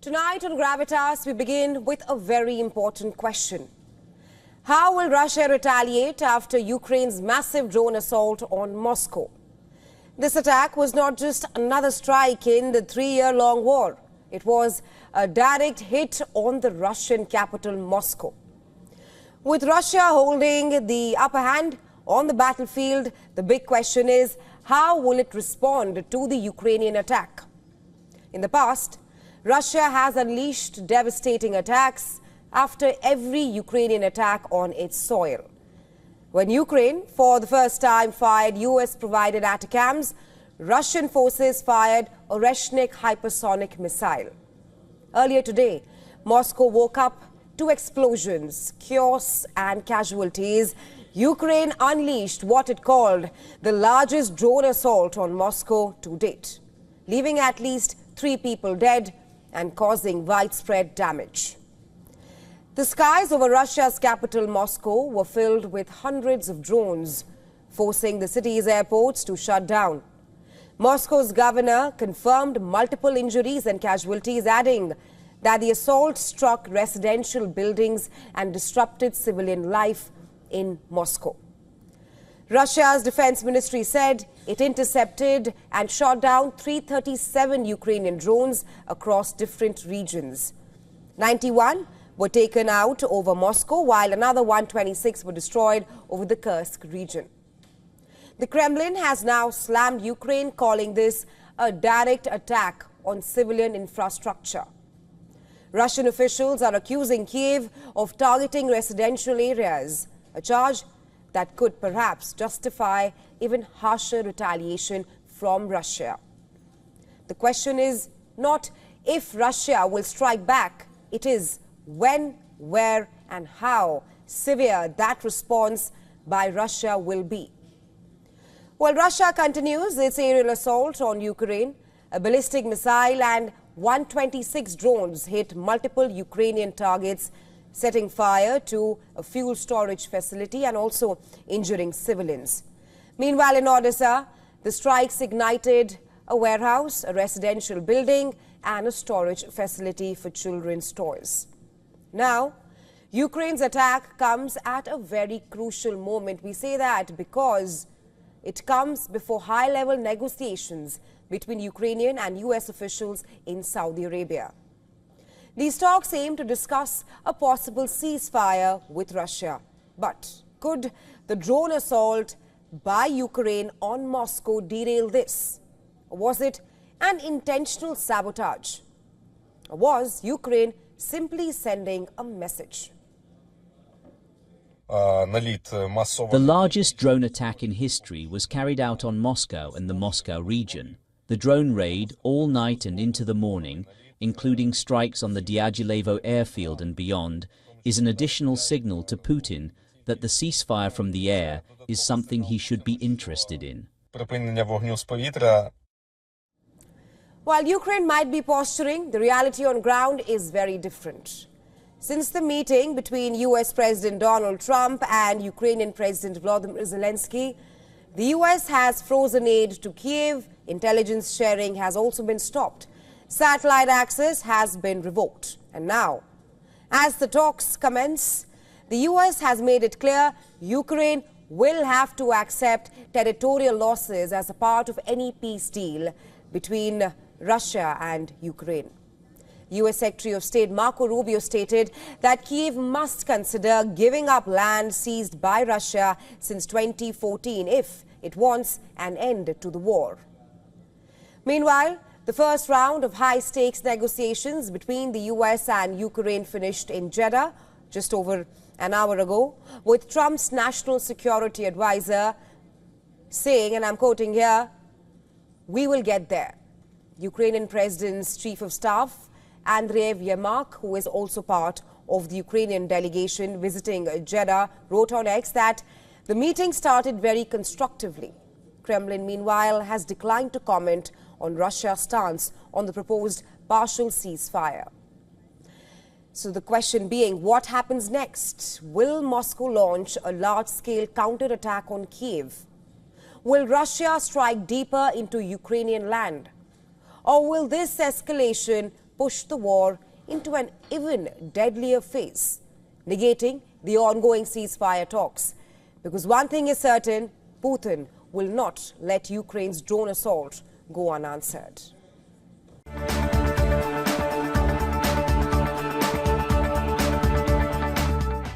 Tonight on Gravitas, we begin with a very important question. How will Russia retaliate after Ukraine's massive drone assault on Moscow? This attack was not just another strike in the three-year-long war. It was a direct hit on the Russian capital, Moscow. With Russia holding the upper hand on the battlefield, the big question is, how will it respond to the Ukrainian attack? In the past, Russia has unleashed devastating attacks after every Ukrainian attack on its soil. When Ukraine, for the first time, fired US-provided ATACMS, Russian forces fired a Oreshnik hypersonic missile. Earlier today, Moscow woke up to explosions, chaos and casualties. Ukraine unleashed what it called the largest drone assault on Moscow to date, leaving at least 3 people dead and causing widespread damage. The skies over Russia's capital, Moscow, were filled with hundreds of drones, forcing the city's airports to shut down. Moscow's governor confirmed multiple injuries and casualties, adding that the assault struck residential buildings and disrupted civilian life in Moscow. Russia's defense ministry said it intercepted and shot down 337 Ukrainian drones across different regions. 91 were taken out over Moscow, while another 126 were destroyed over the Kursk region. The Kremlin has now slammed Ukraine, calling this a direct attack on civilian infrastructure. Russian officials are accusing Kiev of targeting residential areas, a charge that could perhaps justify even harsher retaliation from Russia. The question is not if Russia will strike back, it is when, where and how severe that response by Russia will be. While Russia continues its aerial assault on Ukraine, a ballistic missile and 126 drones hit multiple Ukrainian targets, setting fire to a fuel storage facility and also injuring civilians. Meanwhile, in Odessa, the strikes ignited a warehouse, a residential building and a storage facility for children's toys. Now, Ukraine's attack comes at a very crucial moment. We say that because it comes before high-level negotiations between Ukrainian and US officials in Saudi Arabia. These talks aim to discuss a possible ceasefire with Russia. But could the drone assault by Ukraine on Moscow derail this? Or was it an intentional sabotage? Or was Ukraine simply sending a message? The largest drone attack in history was carried out on Moscow and the Moscow region. The drone raid, all night and into the morning, including strikes on the Dyagilevo airfield and beyond, is an additional signal to Putin that the ceasefire from the air is something he should be interested in. While Ukraine might be posturing, the reality on ground is very different. Since the meeting between US President Donald Trump and Ukrainian President Volodymyr Zelensky, the US has frozen aid to Kiev, intelligence sharing has also been stopped, satellite access has been revoked. And now, as the talks commence, the US has made it clear Ukraine will have to accept territorial losses as a part of any peace deal between Russia and Ukraine. US Secretary of State Marco Rubio stated that Kiev must consider giving up land seized by Russia since 2014 if it wants an end to the war. Meanwhile, the first round of high-stakes negotiations between the US and Ukraine finished in Jeddah just over an hour ago, with Trump's national security advisor saying, and I'm quoting here, "We will get there." Ukrainian President's Chief of Staff Andriy Yermak, who is also part of the Ukrainian delegation visiting Jeddah, wrote on X that the meeting started very constructively. Kremlin, meanwhile, has declined to comment on Russia's stance on the proposed partial ceasefire. So the question being, what happens next? Will Moscow launch a large-scale counterattack on Kiev? Will Russia strike deeper into Ukrainian land? Or will this escalation push the war into an even deadlier phase, negating the ongoing ceasefire talks. Because one thing is certain, Putin will not let Ukraine's drone assault go unanswered.